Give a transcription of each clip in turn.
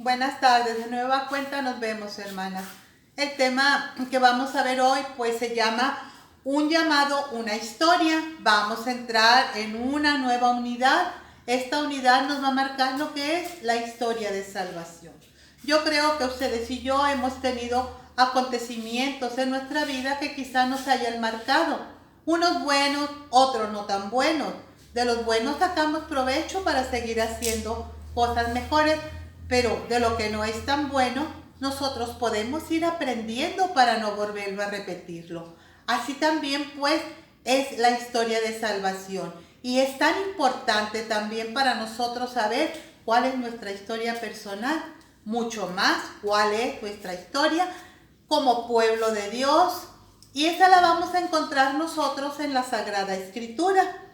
Buenas tardes, de nueva cuenta nos vemos, hermanas. El tema que vamos a ver hoy pues se llama Un llamado, una historia. Vamos a entrar en una nueva unidad. Esta unidad nos va a marcar lo que es la historia de salvación. Yo creo que ustedes y yo hemos tenido acontecimientos en nuestra vida que quizás nos hayan marcado. Unos buenos, otros no tan buenos. De los buenos sacamos provecho para seguir haciendo cosas mejores, pero de lo que no es tan bueno, nosotros podemos ir aprendiendo para no volverlo a repetirlo. Así también pues es la historia de salvación. Y es tan importante también para nosotros saber cuál es nuestra historia personal, mucho más cuál es nuestra historia como pueblo de Dios. Y esa la vamos a encontrar nosotros en la Sagrada Escritura.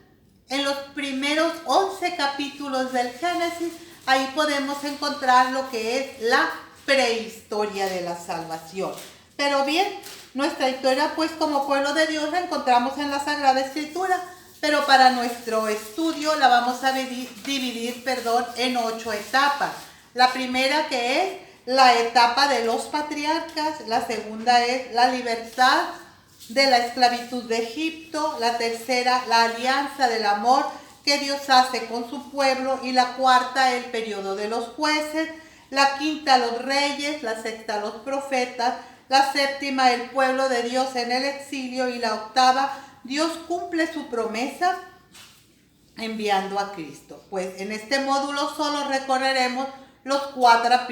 En los primeros 11 capítulos del Génesis, ahí podemos encontrar lo que es la prehistoria de la salvación. Pero bien, nuestra historia pues como pueblo de Dios la encontramos en la Sagrada Escritura, pero para nuestro estudio la vamos a dividir en 8 etapas. La primera que es la etapa de los patriarcas, la segunda es la libertad de la esclavitud de Egipto, la tercera, la alianza del amor que Dios hace con su pueblo, y la cuarta, el periodo de los jueces, la quinta, los reyes, la sexta, los profetas, la séptima, el pueblo de Dios en el exilio, y la octava, Dios cumple su promesa enviando a Cristo. Pues en este módulo solo recorreremos las 4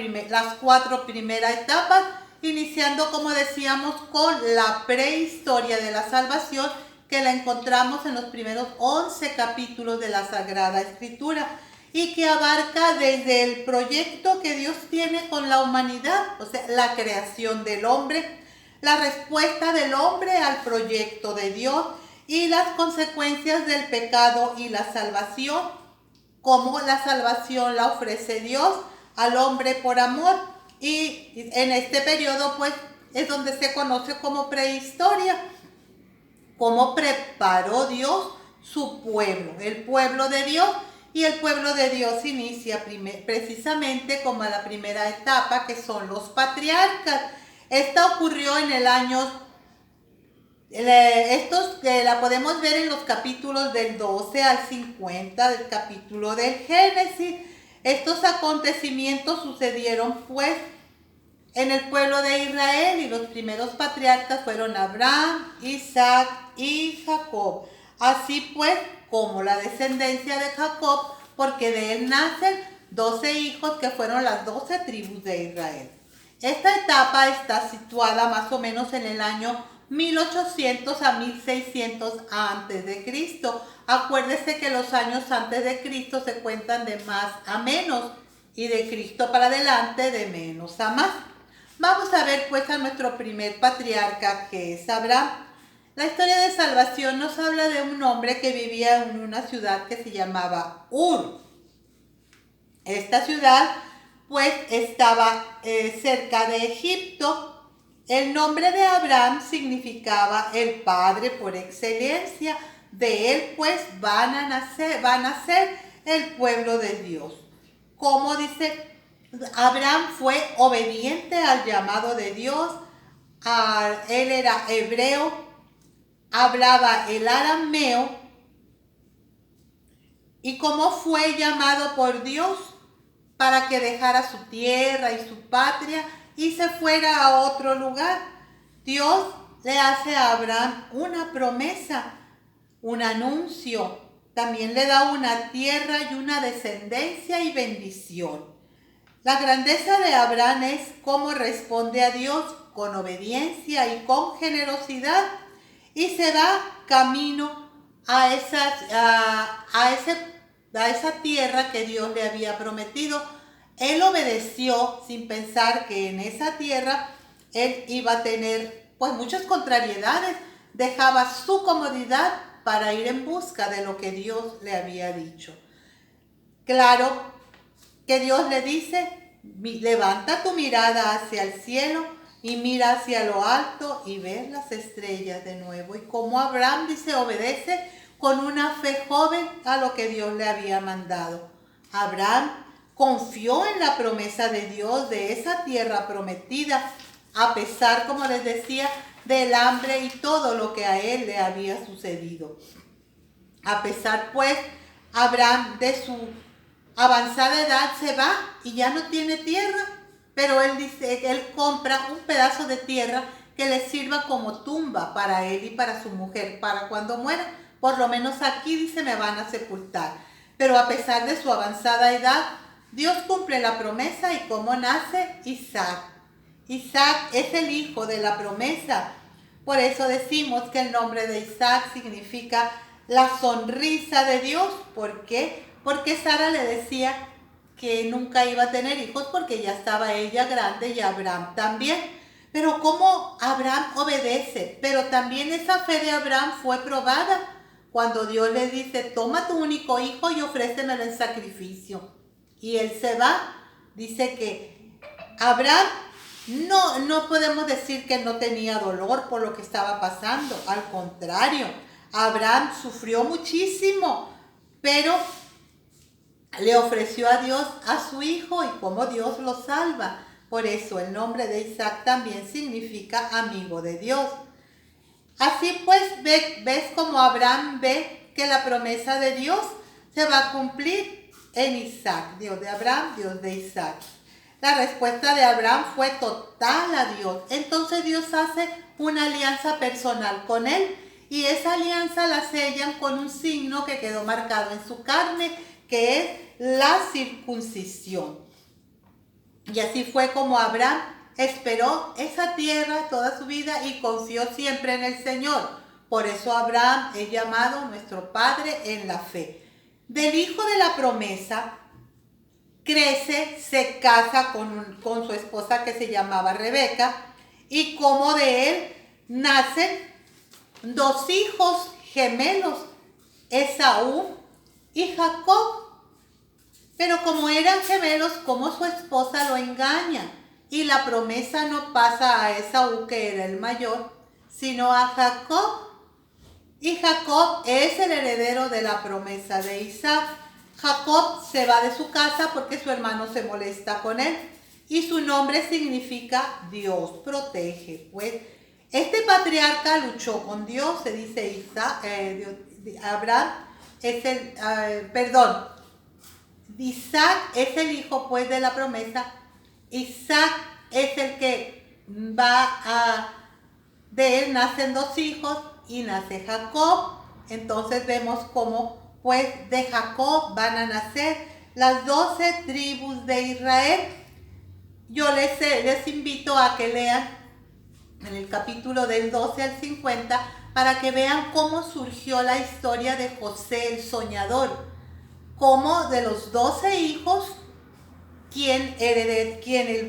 primeras etapas, iniciando, como decíamos, con la prehistoria de la salvación, que la encontramos en los primeros 11 capítulos de la Sagrada Escritura, y que abarca desde el proyecto que Dios tiene con la humanidad, o sea, la creación del hombre, la respuesta del hombre al proyecto de Dios y las consecuencias del pecado y la salvación, cómo la salvación la ofrece Dios al hombre por amor. Y en este periodo pues es donde se conoce como prehistoria, cómo preparó Dios su pueblo, el pueblo de Dios. Y el pueblo de Dios inicia precisamente como la primera etapa, que son los patriarcas. Esta ocurrió en el año, la podemos ver en los capítulos del 12 al 50 del capítulo del Génesis. Estos acontecimientos sucedieron pues en el pueblo de Israel, y los primeros patriarcas fueron Abraham, Isaac y Jacob. Así pues, como la descendencia de Jacob, porque de él nacen 12 hijos que fueron las 12 tribus de Israel. Esta etapa está situada más o menos en el año 1800 a 1600 antes de Cristo. Acuérdese que los años antes de Cristo se cuentan de más a menos, y de Cristo para adelante de menos a más. Vamos a ver pues a nuestro primer patriarca, que es Abraham. La historia de salvación nos habla de un hombre que vivía en una ciudad que se llamaba Ur. Esta ciudad pues estaba cerca de Egipto. El nombre de Abraham significaba el padre por excelencia. De él pues va a nacer el pueblo de Dios. Como dice, Abraham fue obediente al llamado de Dios. Él era hebreo, hablaba el arameo, y como fue llamado por Dios para que dejara su tierra y su patria y se fuera a otro lugar, Dios le hace a Abraham una promesa, un anuncio. También le da una tierra y una descendencia y bendición. La grandeza de Abraham es cómo responde a Dios con obediencia y con generosidad, y se da camino a esa tierra que Dios le había prometido. Él obedeció sin pensar que en esa tierra él iba a tener pues muchas contrariedades. Dejaba su comodidad para ir en busca de lo que Dios le había dicho. Claro que Dios le dice: levanta tu mirada hacia el cielo y mira hacia lo alto y ves las estrellas de nuevo. Y como Abraham dice, obedece con una fe joven a lo que Dios le había mandado. Abraham confió en la promesa de Dios, de esa tierra prometida, a pesar, como les decía, del hambre y todo lo que a él le había sucedido. A pesar, pues, Abraham de su avanzada edad se va y ya no tiene tierra, pero él dice, él compra un pedazo de tierra que le sirva como tumba para él y para su mujer, para cuando muera. Por lo menos aquí dice, me van a sepultar. Pero a pesar de su avanzada edad, Dios cumple la promesa. ¿Y cómo nace? Isaac. Isaac es el hijo de la promesa. Por eso decimos que el nombre de Isaac significa la sonrisa de Dios. ¿Por qué? Porque Sara le decía que nunca iba a tener hijos porque ya estaba ella grande y Abraham también. Pero cómo Abraham obedece, pero también esa fe de Abraham fue probada cuando Dios le dice, toma tu único hijo y ofrécemelo en sacrificio. Y él se va. Dice que Abraham no podemos decir que no tenía dolor por lo que estaba pasando. Al contrario, Abraham sufrió muchísimo, pero le ofreció a Dios a su hijo y cómo Dios lo salva. Por eso el nombre de Isaac también significa amigo de Dios. Así pues, ves como Abraham ve que la promesa de Dios se va a cumplir en Isaac. Dios de Abraham, Dios de Isaac. La respuesta de Abraham fue total a Dios. Entonces Dios hace una alianza personal con él y esa alianza la sellan con un signo que quedó marcado en su carne, que es la circuncisión. Y así fue como Abraham esperó esa tierra toda su vida y confió siempre en el Señor. Por eso Abraham es llamado nuestro padre en la fe. Del hijo de la promesa crece, se casa con su esposa que se llamaba Rebeca, y como de él nacen dos hijos gemelos, Esaú y Jacob. Pero como eran gemelos, como su esposa lo engaña, y la promesa no pasa a Esaú, que era el mayor, sino a Jacob. Y Jacob es el heredero de la promesa de Isaac. Jacob se va de su casa porque su hermano se molesta con él, y su nombre significa Dios protege. Pues este patriarca luchó con Dios, se dice Abraham es Isaac es el hijo pues de la promesa. Isaac es el que de él nacen dos hijos y nace Jacob. Entonces vemos cómo pues de Jacob van a nacer las 12 tribus de Israel. Yo les invito a que lean en el capítulo del 12 al 50 para que vean cómo surgió la historia de José el soñador. Como de los 12 hijos, quien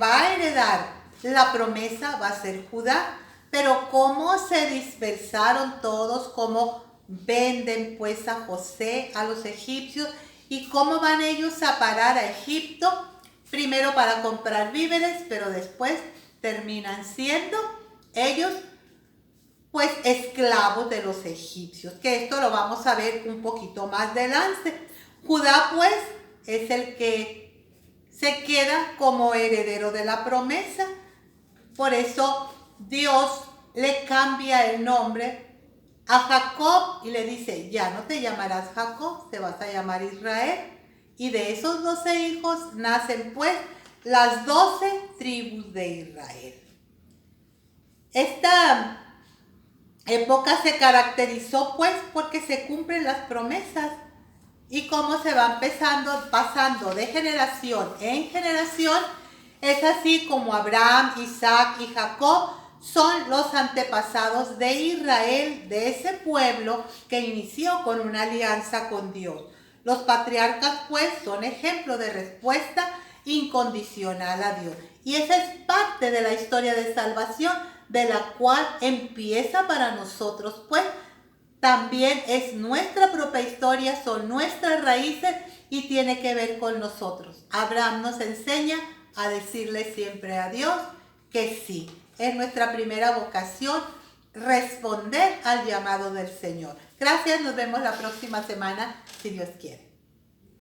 va a heredar la promesa va a ser Judá. Pero cómo se dispersaron todos, cómo venden pues a José a los egipcios y cómo van ellos a parar a Egipto, primero para comprar víveres, pero después terminan siendo ellos pues esclavos de los egipcios, que esto lo vamos a ver un poquito más adelante. Judá pues es el que se queda como heredero de la promesa. Por eso Dios le cambia el nombre a Jacob y le dice, ya no te llamarás Jacob, te vas a llamar Israel. Y de esos 12 hijos nacen pues las 12 tribus de Israel. Esta época se caracterizó pues porque se cumplen las promesas y cómo se va pasando de generación en generación. Es así como Abraham, Isaac y Jacob son los antepasados de Israel, de ese pueblo que inició con una alianza con Dios. Los patriarcas pues son ejemplo de respuesta incondicional a Dios. Y esa es parte de la historia de salvación, de la cual empieza para nosotros, pues también es nuestra propia historia, son nuestras raíces y tiene que ver con nosotros. Abraham nos enseña a decirle siempre a Dios que sí. Es nuestra primera vocación, responder al llamado del Señor. Gracias, nos vemos la próxima semana, si Dios quiere.